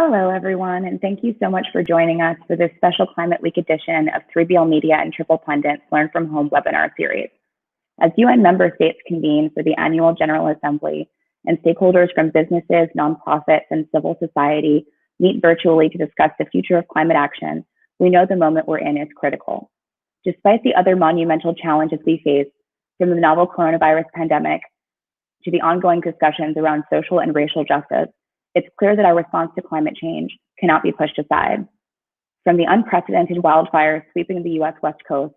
Hello, everyone, and thank you so much for joining us for this special Climate Week edition of 3BL Media and TriplePundit's Learn from Home webinar series. As UN member states convene for the annual General Assembly and stakeholders from businesses, nonprofits, and civil society meet virtually to discuss the future of climate action, we know the moment we're in is critical. Despite the other monumental challenges we face, from the novel coronavirus pandemic to the ongoing discussions around social and racial justice, it's clear that our response to climate change cannot be pushed aside. From the unprecedented wildfires sweeping the US West Coast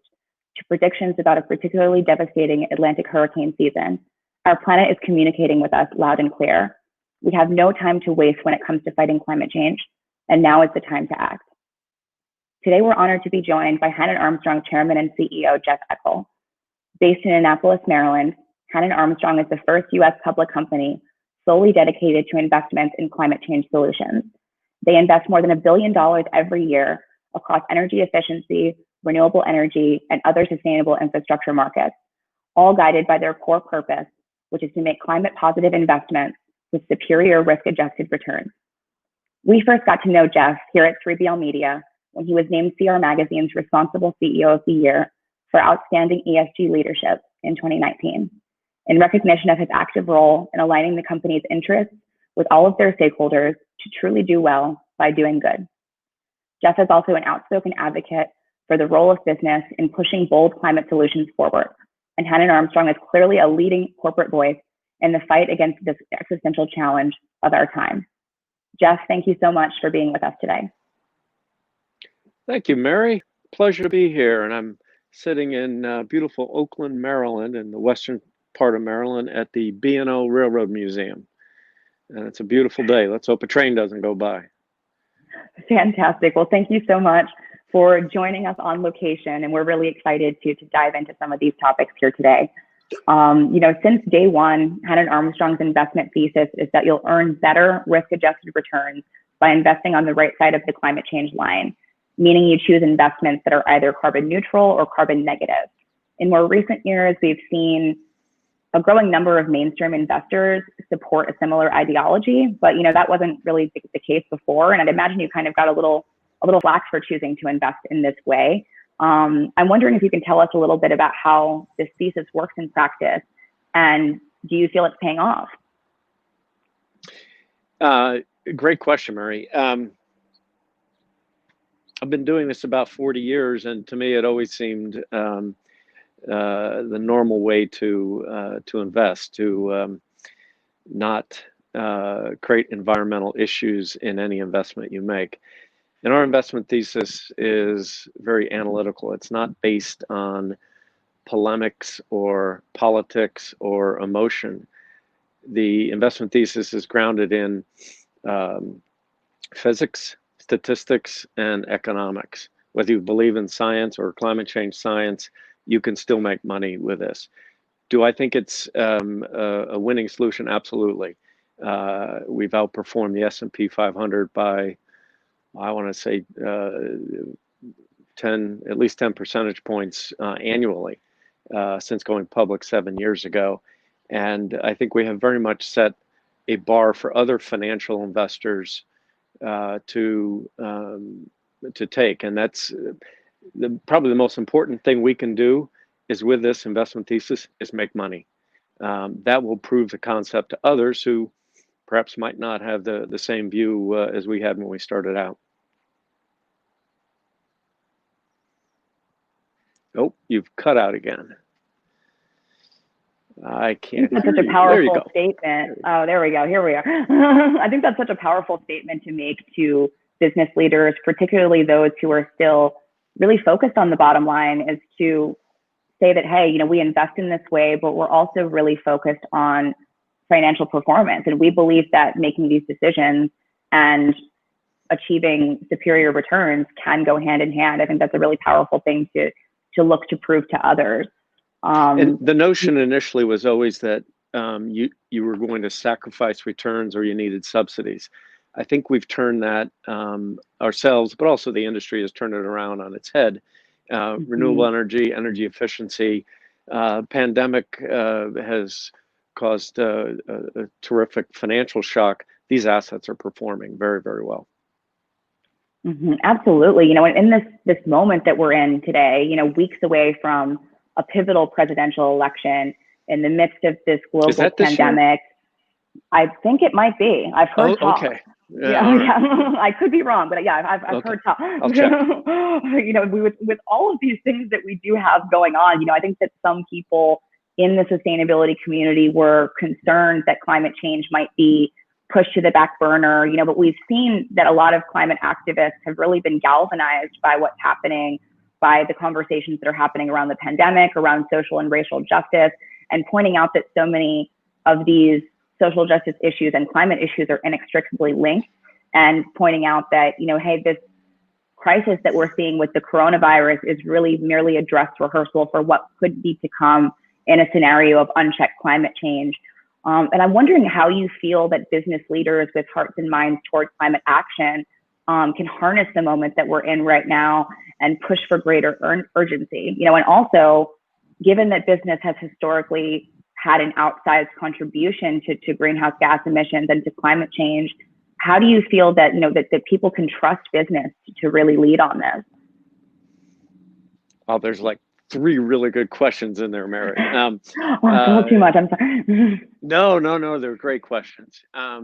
to predictions about a particularly devastating Atlantic hurricane season, our planet is communicating with us loud and clear. We have no time to waste when it comes to fighting climate change, and now is the time to act. Today, we're honored to be joined by Hannon Armstrong Chairman and CEO Jeff Eckel. Based in Annapolis, Maryland, Hannon Armstrong is the first US public company solely dedicated to investments in climate change solutions. They invest more than $1 billion every year across energy efficiency, renewable energy, and other sustainable infrastructure markets, all guided by their core purpose, which is to make climate positive investments with superior risk-adjusted returns. We first got to know Jeff here at 3BL Media when he was named CR Magazine's Responsible CEO of the Year for outstanding ESG leadership in 2019. In recognition of his active role in aligning the company's interests with all of their stakeholders to truly do well by doing good. Jeff is also an outspoken advocate for the role of business in pushing bold climate solutions forward, and Hannon Armstrong is clearly a leading corporate voice in the fight against this existential challenge of our time. Jeff, thank you so much for being with us today. Thank you, Mary. Pleasure to be here, and I'm sitting in beautiful Oakland, Maryland, in the western part of Maryland at the B&O Railroad Museum. And it's a beautiful day. Let's hope a train doesn't go by. Fantastic. Well, thank you so much for joining us on location. And we're really excited to dive into some of these topics here today. Since day one, Hannon Armstrong's investment thesis is that you'll earn better risk-adjusted returns by investing on the right side of the climate change line, meaning you choose investments that are either carbon neutral or carbon negative. In more recent years, we've seen a growing number of mainstream investors support a similar ideology, but that wasn't really the case before. And I'd imagine you kind of got a little flack for choosing to invest in this way. I'm wondering if you can tell us a little bit about how this thesis works in practice, and do you feel it's paying off? Great question, Mary. I've been doing this about 40 years, and to me, it always seemed the normal way to invest, to not create environmental issues in any investment you make. And our investment thesis is very analytical. It's not based on polemics or politics or emotion. The investment thesis is grounded in physics, statistics, and economics. Whether you believe in science or climate change science, you can still make money with this. Do I think it's a winning solution? Absolutely. We've outperformed the S&P 500 by, I want to say, at least 10 percentage points annually since going public 7 years ago. And I think we have very much set a bar for other financial investors to take. And that's probably the most important thing we can do is with this investment thesis is make money. That will prove the concept to others who perhaps might not have the same view as we had when we started out. Oh, you've cut out again. I can't. That's such a powerful statement. Oh, there we go. Here we are. I think that's such a powerful statement to make to business leaders, particularly those who are still really focused on the bottom line, is to say that, hey, we invest in this way, but we're also really focused on financial performance. And we believe that making these decisions and achieving superior returns can go hand in hand. I think that's a really powerful thing to look to prove to others. And the notion initially was always that you were going to sacrifice returns or you needed subsidies. I think we've turned that ourselves, but also the industry has turned it around on its head. Renewable energy, energy efficiency, pandemic has caused a terrific financial shock. these assets are performing very, very well. Absolutely. In this moment that we're in today, weeks away from a pivotal presidential election in the midst of this global pandemic. I think it might be. I've heard talk. Okay. Yeah, I could be wrong, but yeah, I've heard talk. I'll check. With all of these things that we do have going on, I think that some people in the sustainability community were concerned that climate change might be pushed to the back burner, but we've seen that a lot of climate activists have really been galvanized by what's happening, by the conversations that are happening around the pandemic, around social and racial justice, and pointing out that so many of these social justice issues and climate issues are inextricably linked, and pointing out that, hey, this crisis that we're seeing with the coronavirus is really merely a dress rehearsal for what could be to come in a scenario of unchecked climate change. And I'm wondering how you feel that business leaders with hearts and minds toward climate action can harness the moment that we're in right now and push for greater urgency. And also, given that business has historically had an outsized contribution to greenhouse gas emissions and to climate change, how do you feel that that people can trust business to really lead on this? Oh, there's like 3 really good questions in there, Mary. It's all too much. I'm sorry. No, they're great questions. Let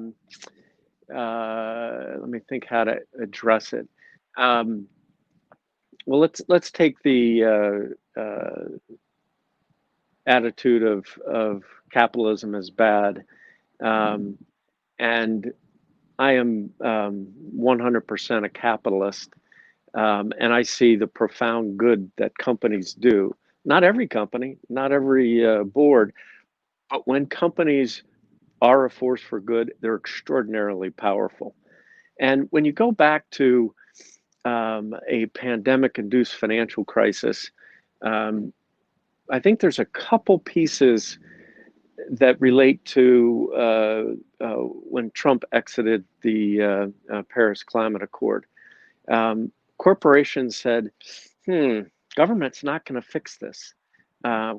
me think how to address it. Well, let's take the attitude of capitalism as bad, and I am 100% a capitalist, and I see the profound good that companies do. Not every company, not every board, but when companies are a force for good, they're extraordinarily powerful. And when you go back to a pandemic-induced financial crisis, I think there's a couple pieces that relate to when Trump exited the Paris Climate Accord. Corporations said, government's not going to fix this.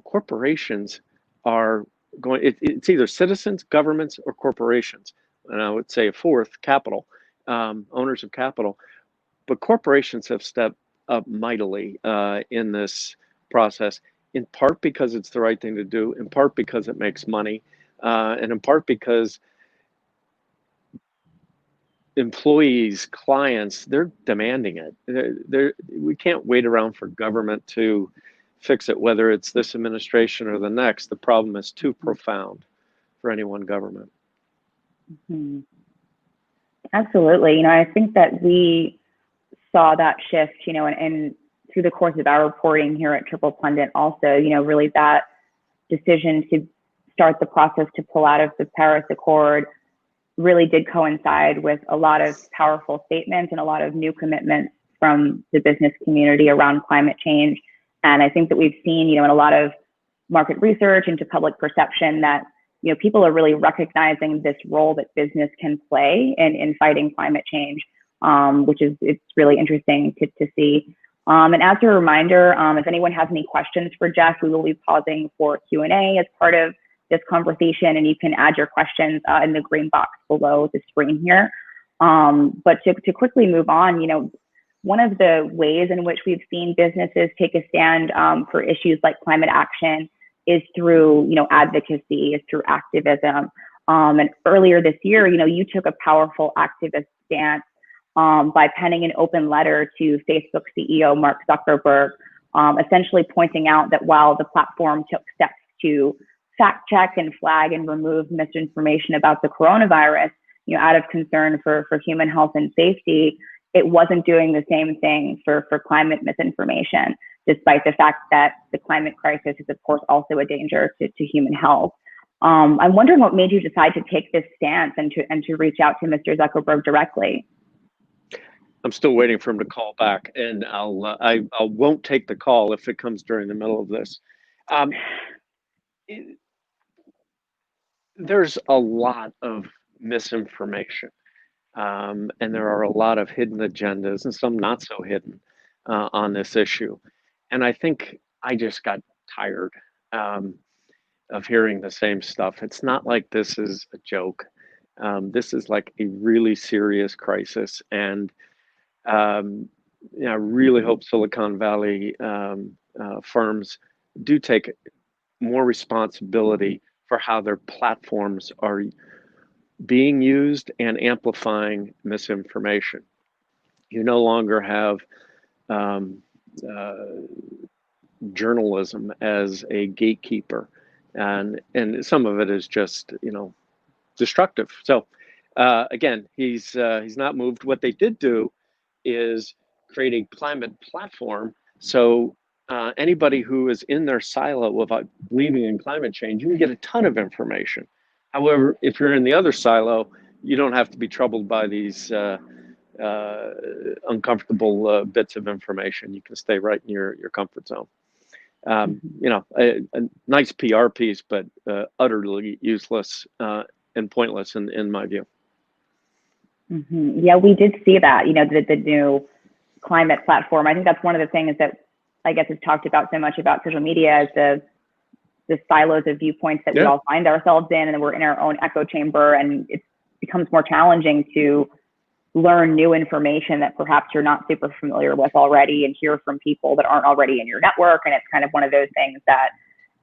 Corporations are going, it's either citizens, governments, or corporations. And I would say a fourth, capital, owners of capital. But corporations have stepped up mightily in this process, in part because it's the right thing to do, in part because it makes money, and in part because employees, clients, they're demanding it. We can't wait around for government to fix it, whether it's this administration or the next. The problem is too profound for any one government. Absolutely. I think that we saw that shift, and through the course of our reporting here at TriplePundit also, really that decision to start the process to pull out of the Paris Accord really did coincide with a lot of powerful statements and a lot of new commitments from the business community around climate change. And I think that we've seen, in a lot of market research into public perception that, people are really recognizing this role that business can play in fighting climate change, which is, it's really interesting to see. And as a reminder, if anyone has any questions for Jeff, we will be pausing for Q&A as part of this conversation, and you can add your questions in the green box below the screen here. But to quickly move on, one of the ways in which we've seen businesses take a stand for issues like climate action is through, advocacy, is through activism. And earlier this year, you took a powerful activist stance by penning an open letter to Facebook CEO Mark Zuckerberg, essentially pointing out that while the platform took steps to fact check and flag and remove misinformation about the coronavirus, out of concern for human health and safety, it wasn't doing the same thing for climate misinformation, despite the fact that the climate crisis is, of course, also a danger to human health. I'm wondering what made you decide to take this stance and to reach out to Mr. Zuckerberg directly. I'm still waiting for him to call back, and I won't take the call if it comes during the middle of this. There's a lot of misinformation, and there are a lot of hidden agendas and some not so hidden on this issue. And I think I just got tired of hearing the same stuff. It's not like this is a joke. This is like a really serious crisis, and I really hope Silicon Valley firms do take more responsibility for how their platforms are being used and amplifying misinformation. You no longer have um, uh, journalism as a gatekeeper, and some of it is just destructive. So again, he's not moved. What they did do is create a climate platform. So anybody who is in their silo without believing in climate change, you can get a ton of information. However, if you're in the other silo, you don't have to be troubled by these uncomfortable bits of information. You can stay right in your comfort zone. A nice PR piece, but utterly useless and pointless in my view. Yeah, we did see that, the new climate platform. I think that's one of the things that I guess is talked about so much about social media, is the silos of viewpoints that we all find ourselves in, and we're in our own echo chamber, and it becomes more challenging to learn new information that perhaps you're not super familiar with already, and hear from people that aren't already in your network. And it's kind of one of those things that,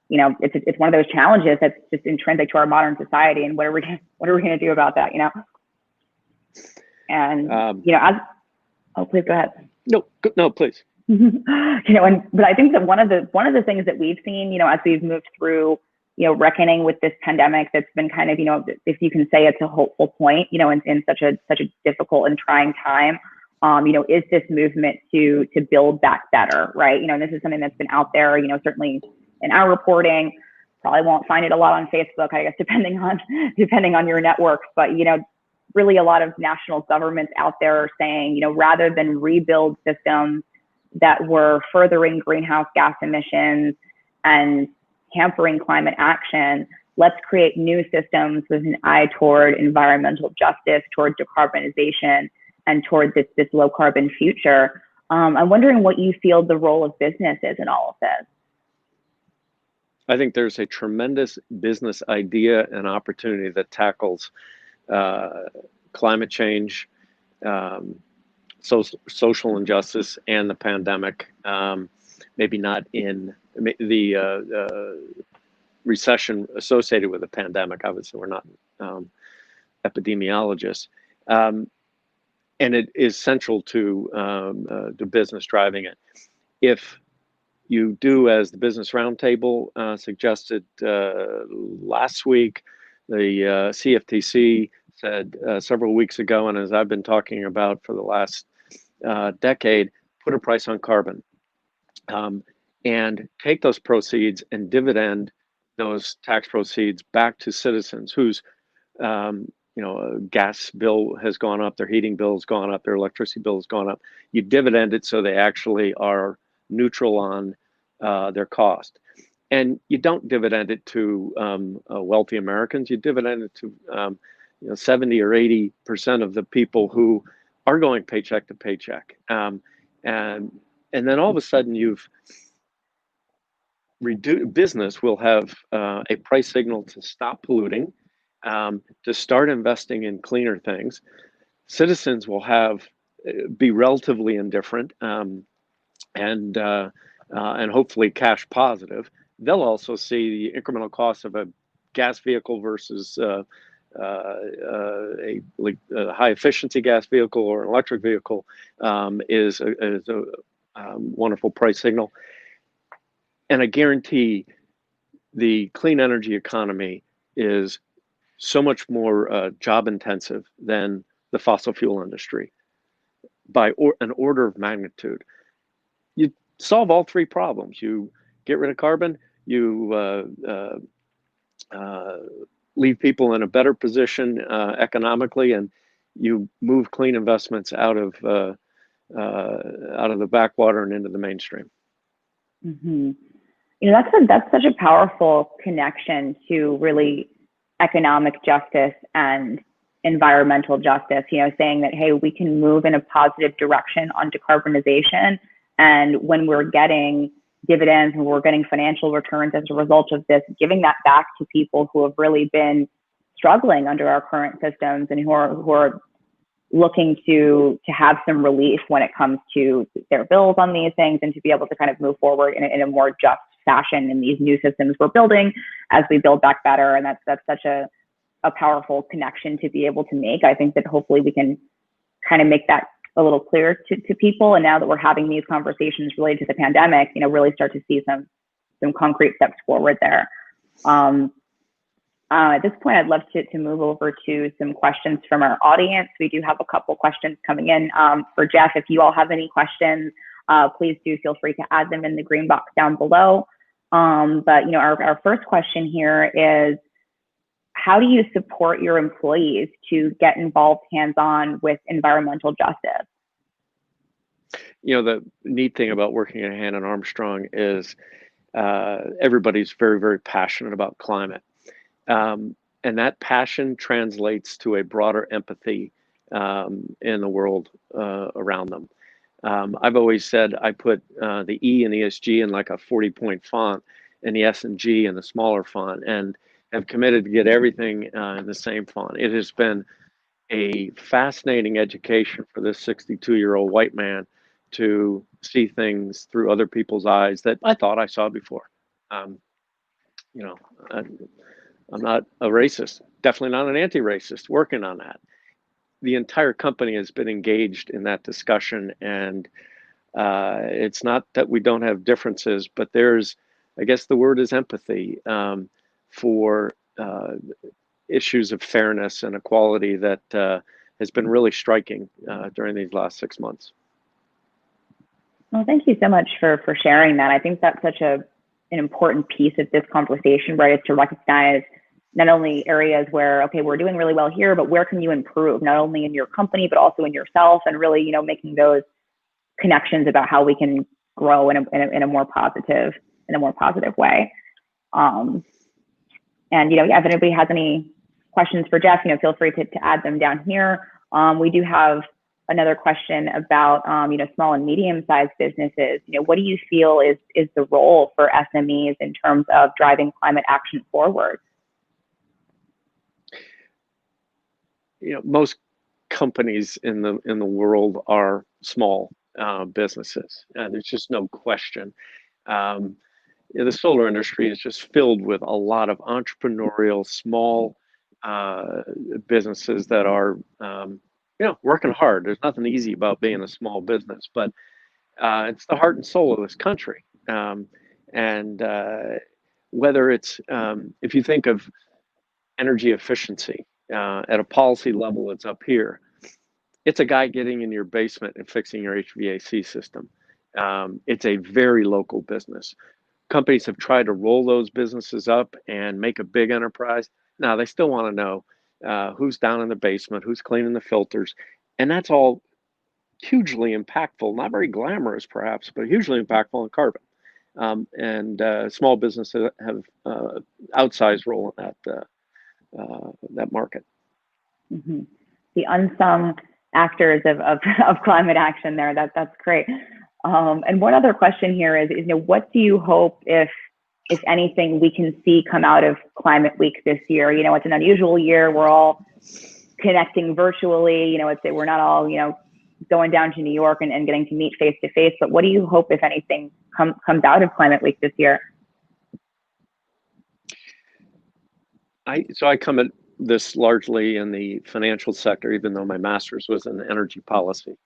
it's one of those challenges that's just intrinsic to our modern society. And what are we going to do about that? And please go ahead. No, please. But I think that one of the things that we've seen, as we've moved through, reckoning with this pandemic, that's been kind of, if you can say it's a hopeful point, in such a difficult and trying time, is this movement to build back better, right? And this is something that's been out there, certainly in our reporting. Probably won't find it a lot on Facebook, I guess, depending on your networks, but really a lot of national governments out there are saying, rather than rebuild systems that were furthering greenhouse gas emissions and hampering climate action, let's create new systems with an eye toward environmental justice, toward decarbonization, and toward this low carbon future. I'm wondering what you feel the role of business is in all of this. I think there's a tremendous business idea and opportunity that tackles climate change, social injustice, and the pandemic. Maybe not in the recession associated with the pandemic. Obviously, we're not epidemiologists. And it is central to the business driving it. If you do, as the Business Roundtable suggested last week, the CFTC said several weeks ago, and as I've been talking about for the last decade, put a price on carbon, and take those proceeds and dividend those tax proceeds back to citizens whose gas bill has gone up, their heating bill has gone up, their electricity bill has gone up. You dividend it so they actually are neutral on their cost. And you don't dividend it to wealthy Americans. You dividend it to 70 or 80% of the people who are going paycheck to paycheck. And then all of a sudden you've reduced, business will have a price signal to stop polluting, to start investing in cleaner things. Citizens will be relatively indifferent, and hopefully cash positive. They'll also see the incremental cost of a gas vehicle versus a high efficiency gas vehicle or an electric vehicle is a wonderful price signal. And I guarantee the clean energy economy is so much more job intensive than the fossil fuel industry by an order of magnitude. You solve all three problems. You get rid of carbon, you leave people in a better position economically, and you move clean investments out of the backwater and into the mainstream. Mm-hmm. That's such a powerful connection to really economic justice and environmental justice, saying that, hey, we can move in a positive direction on decarbonization. And when we're getting dividends and we're getting financial returns as a result of this, giving that back to people who have really been struggling under our current systems and who are looking to have some relief when it comes to their bills on these things, and to be able to kind of move forward in a more just fashion in these new systems we're building as we build back better. And that's such a powerful connection to be able to make. I think that hopefully we can kind of make that a little clearer to people. And now that we're having these conversations related to the pandemic, really start to see some concrete steps forward there. At this point, I'd love to move over to some questions from our audience. We do have a couple questions coming in for Jeff. If you all have any questions, please do feel free to add them in the green box down below. But our first question here is, how do you support your employees to get involved hands-on with environmental justice? The neat thing about working at Hannon Armstrong is everybody's very, very passionate about climate. And that passion translates to a broader empathy in the world around them. I've always said I put the E in ESG in like a 40-point font, and the S and G in the smaller font, and have committed to get everything in the same font. It has been a fascinating education for this 62-year-old white man to see things through other people's eyes that I thought I saw before. I'm not a racist, definitely not an anti-racist, working on that. The entire company has been engaged in that discussion, and it's not that we don't have differences, but there's, I guess the word is empathy for issues of fairness and equality that has been really striking during these last 6 months. Well, thank you so much for sharing that. I think that's such an important piece of this conversation, right? Is to recognize not only areas where, okay, we're doing really well here, but where can you improve, not only in your company, but also in yourself, and really, making those connections about how we can grow in a more positive way. And if anybody has any questions for Jeff, feel free to add them down here. We do have another question about small and medium-sized businesses. What do you feel is the role for SMEs in terms of driving climate action forward? Most companies in the world are small businesses. There's just no question. The solar industry is just filled with a lot of entrepreneurial small businesses that are working hard. There's nothing easy about being a small business, but it's the heart and soul of this country. And whether it's if you think of energy efficiency at a policy level, it's up here. It's a guy getting in your basement and fixing your HVAC system. It's a very local business. Companies have tried to roll those businesses up and make a big enterprise. Now they still want to know who's down in the basement, who's cleaning the filters, and that's all hugely impactful. Not very glamorous, perhaps, but hugely impactful on carbon. And small businesses have outsized role in that market. Mm-hmm. The unsung actors of climate action there. That's great. And one other question here is what do you hope, if anything, we can see come out of Climate Week this year? It's an unusual year. We're all connecting virtually. We're not all going down to New York and getting to meet face to face. But what do you hope, if anything, comes out of Climate Week this year? I come at this largely in the financial sector, even though my master's was in energy policy.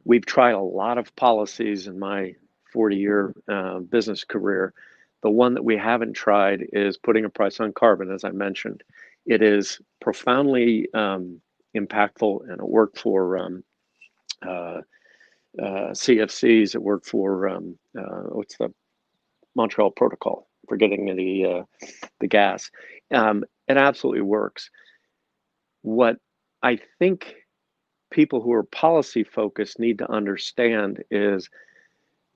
We've tried a lot of policies in my 40-year business career. The one that we haven't tried is putting a price on carbon, as I mentioned. It is profoundly impactful, and it worked for CFCs. It worked for what's the Montreal Protocol? Forgetting the gas. It absolutely works. What I think people who are policy focused need to understand is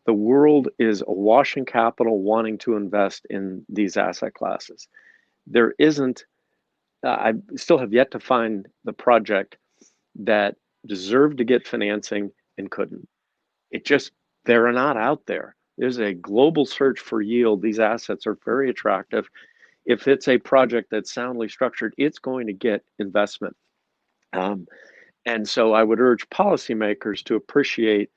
the world is awash in capital wanting to invest in these asset classes. There isn't, I still have yet to find the project that deserved to get financing and couldn't. They're not out there. There's a global search for yield. These assets are very attractive. if it's a project that's soundly structured, it's going to get investment. And so I would urge policymakers to appreciate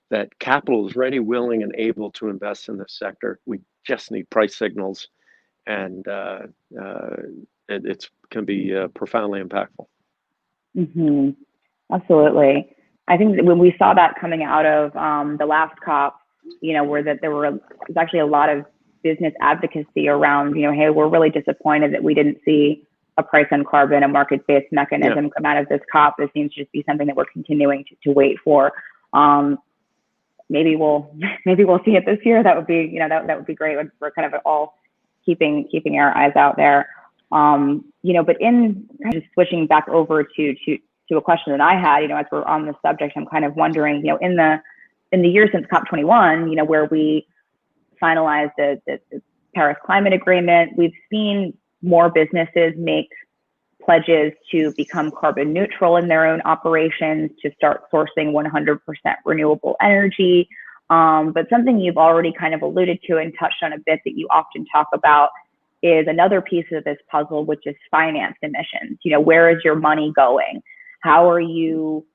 that capital is ready, willing, and able to invest in this sector. We just need price signals, and it can be profoundly impactful. Mm-hmm. Absolutely. I think that when we saw that coming out of the last COP, where that there was actually a lot of business advocacy around, hey, we're really disappointed that we didn't see a price on carbon, a market-based mechanism come out of this COP. This seems to just be something that we're continuing to wait for. Maybe we'll see it this year. That would be, that would be great. We're kind of all keeping our eyes out there. But in kind of switching back over to a question that I had, as we're on the subject, I'm kind of wondering, in the year since COP21, where we finalized the Paris Climate Agreement, we've seen more businesses make pledges to become carbon neutral in their own operations, to start sourcing 100% renewable energy. But something you've already kind of alluded to and touched on a bit that you often talk about is another piece of this puzzle, which is financed emissions. Where is your money going? How are you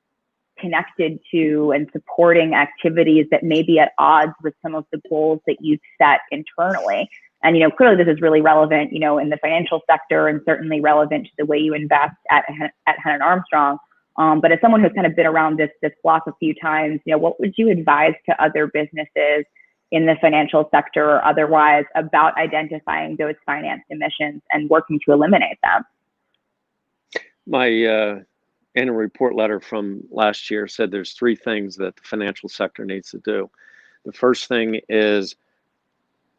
connected to and supporting activities that may be at odds with some of the goals that you've set internally? And, clearly this is really relevant, in the financial sector, and certainly relevant to the way you invest at Hannon Armstrong. But as someone who's kind of been around this block a few times, what would you advise to other businesses in the financial sector or otherwise about identifying those financed emissions and working to eliminate them? My annual report letter from last year said there's 3 things that the financial sector needs to do. The first thing is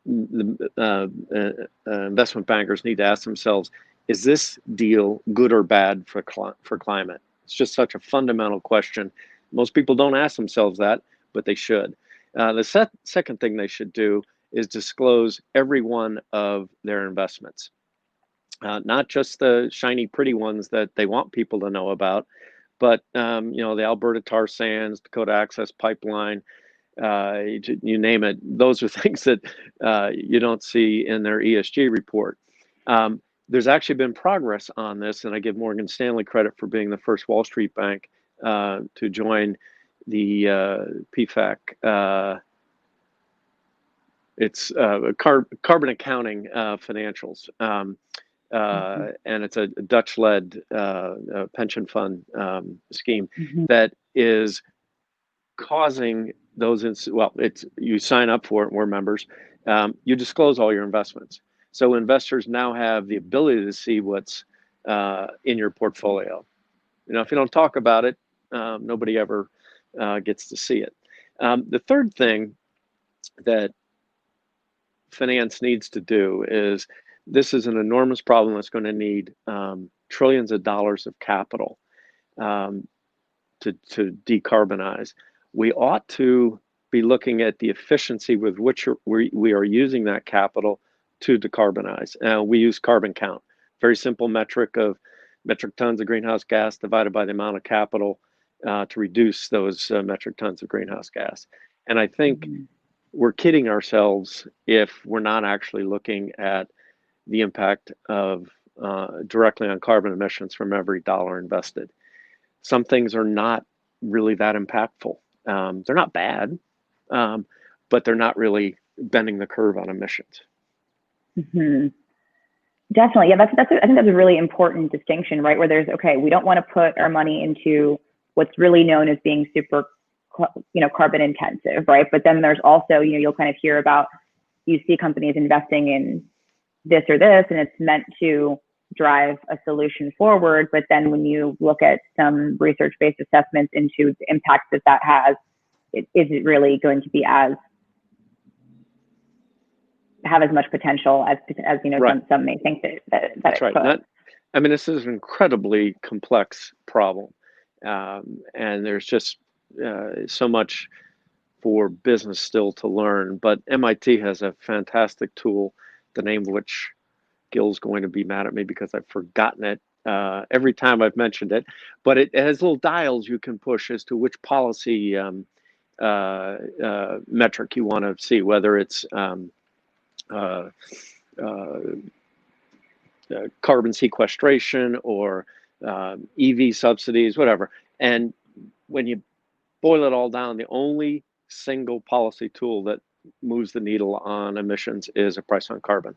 the investment bankers need to ask themselves, is this deal good or bad for climate? It's just such a fundamental question. Most people don't ask themselves that, but they should. The second thing they should do is disclose every one of their investments. Not just the shiny, pretty ones that they want people to know about, but the Alberta tar sands, Dakota Access Pipeline, you name it. Those are things that you don't see in their ESG report. There's actually been progress on this, and I give Morgan Stanley credit for being the first Wall Street bank to join the PFAC. It's carbon accounting financials. And it's a Dutch-led pension fund scheme that is causing those. You sign up for it, we're members. You disclose all your investments, so investors now have the ability to see what's in your portfolio. If you don't talk about it, nobody ever gets to see it. The third thing that finance needs to do is, this is an enormous problem that's going to need trillions of dollars of capital to decarbonize. We ought to be looking at the efficiency with which we are using that capital to decarbonize. We use carbon count, very simple metric of metric tons of greenhouse gas divided by the amount of capital to reduce those metric tons of greenhouse gas. And I think we're kidding ourselves if we're not actually looking at the impact of directly on carbon emissions from every dollar invested. Some things are not really that impactful. They're not bad, but they're not really bending the curve on emissions. Definitely, yeah. I think that's a really important distinction, right? Where there's, okay, we don't want to put our money into what's really known as being super, carbon intensive, right? But then there's also, you'll kind of hear about, you see companies investing in this or this, and it's meant to drive a solution forward. But then when you look at some research-based assessments into the impact that has, is it really going to be have as much potential as right. some may think that That's right. This is an incredibly complex problem, and there's just so much for business still to learn. But MIT has a fantastic tool, the name of which Gil's going to be mad at me because I've forgotten it every time I've mentioned it. But it has little dials you can push as to which policy metric you want to see, whether it's carbon sequestration or EV subsidies, whatever. And when you boil it all down, the only single policy tool that moves the needle on emissions is a price on carbon.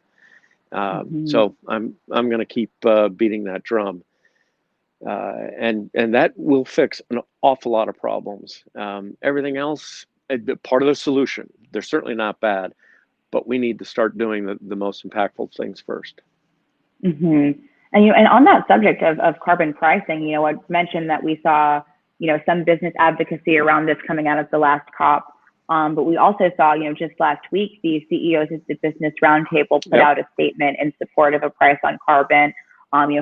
So I'm going to keep beating that drum, and that will fix an awful lot of problems. Everything else, part of the solution. They're certainly not bad, but we need to start doing the most impactful things first. And on that subject of carbon pricing, I mentioned that we saw some business advocacy around this coming out of the last COP. But we also saw, just last week, the CEOs of the Business Roundtable put out a statement in support of a price on carbon,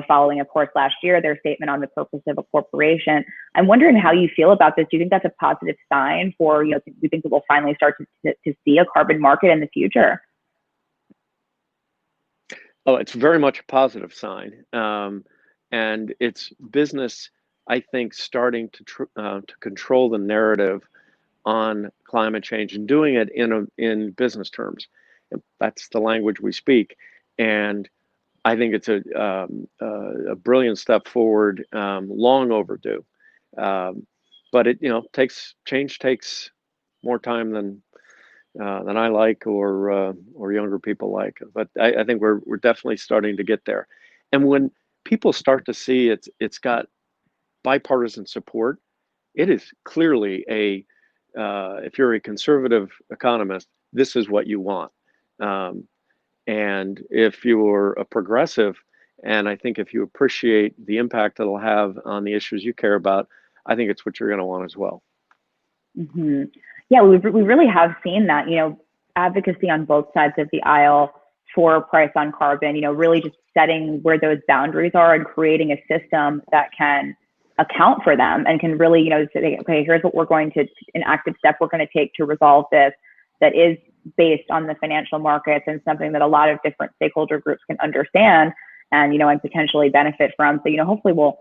following, of course, last year, their statement on the purpose of a corporation. I'm wondering how you feel about this. Do you think that's a positive sign for, do you think that we'll finally start to see a carbon market in the future? Oh, it's very much a positive sign. And it's business, I think, starting to control the narrative on climate change and doing it in business terms. That's the language we speak, and I think it's a brilliant step forward, long overdue. But it change takes more time than I like or younger people like. But I think we're definitely starting to get there. And when people start to see it's got bipartisan support, it is clearly if you're a conservative economist, this is what you want. And if you're a progressive, and I think if you appreciate the impact it'll have on the issues you care about, I think it's what you're going to want as well. Yeah, we really have seen that, advocacy on both sides of the aisle for a price on carbon, really just setting where those boundaries are and creating a system that can account for them and can really, say, okay, here's what we're going to, an active step we're going to take to resolve this that is based on the financial markets and something that a lot of different stakeholder groups can understand and, and potentially benefit from. So, hopefully we'll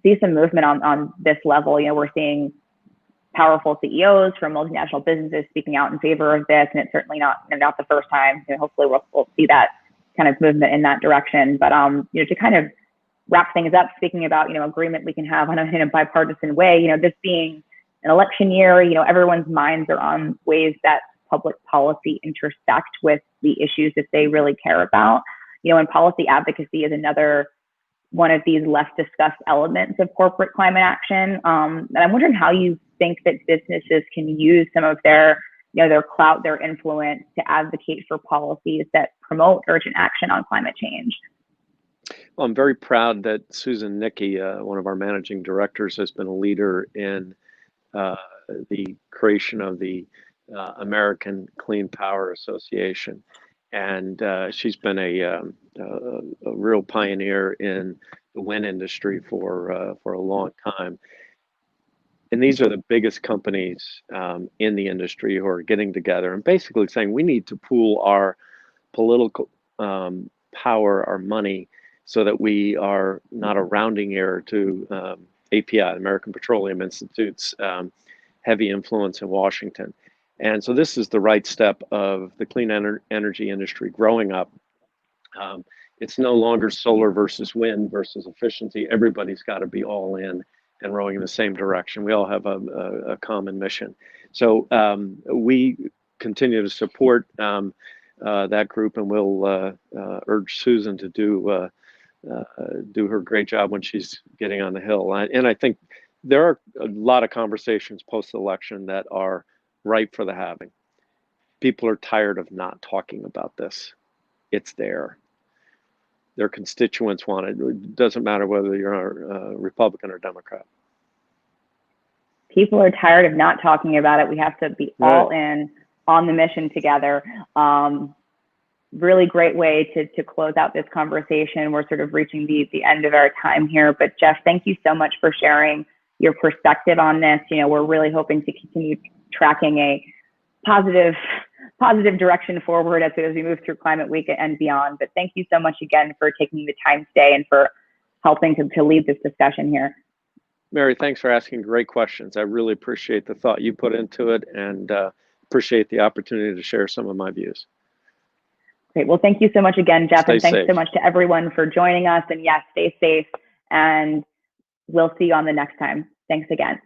see some movement on this level. We're seeing powerful CEOs from multinational businesses speaking out in favor of this, and it's certainly not the first time. Hopefully we'll see that kind of movement in that direction. But, to kind of wrap things up, speaking about, agreement we can have in a bipartisan way, this being an election year, everyone's minds are on ways that public policy intersect with the issues that they really care about, and policy advocacy is another one of these less discussed elements of corporate climate action. And I'm wondering how you think that businesses can use some of their clout, their influence to advocate for policies that promote urgent action on climate change. Well, I'm very proud that Susan Nickey, one of our managing directors, has been a leader in the creation of the American Clean Power Association. And she's been a real pioneer in the wind industry for a long time. And these are the biggest companies in the industry who are getting together and basically saying we need to pool our political power, our money, so that we are not a rounding error to API, American Petroleum Institute's heavy influence in Washington. And so this is the right step of the clean energy industry growing up. It's no longer solar versus wind versus efficiency. Everybody's got to be all in and rowing in the same direction. We all have a common mission. So we continue to support that group, and we'll urge Susan to do her great job when she's getting on the Hill. And I think there are a lot of conversations post-election that are ripe for the having. People are tired of not talking about this. It's there. Their constituents want it. It doesn't matter whether you're a Republican or Democrat. People are tired of not talking about it. We have to be all in on the mission together. Really great way to close out this conversation. We're sort of reaching the end of our time here. But Jeff, thank you so much for sharing your perspective on this. We're really hoping to continue tracking a positive direction forward as we move through Climate Week and beyond. But thank you so much again for taking the time today and for helping to lead this discussion here. Mary, thanks for asking great questions. I really appreciate the thought you put into it and appreciate the opportunity to share some of my views. Great. Well, thank you so much again, Jeff. Stay And thanks safe. so much to everyone for joining us. And yes, stay safe. And we'll see you on the next time. Thanks again.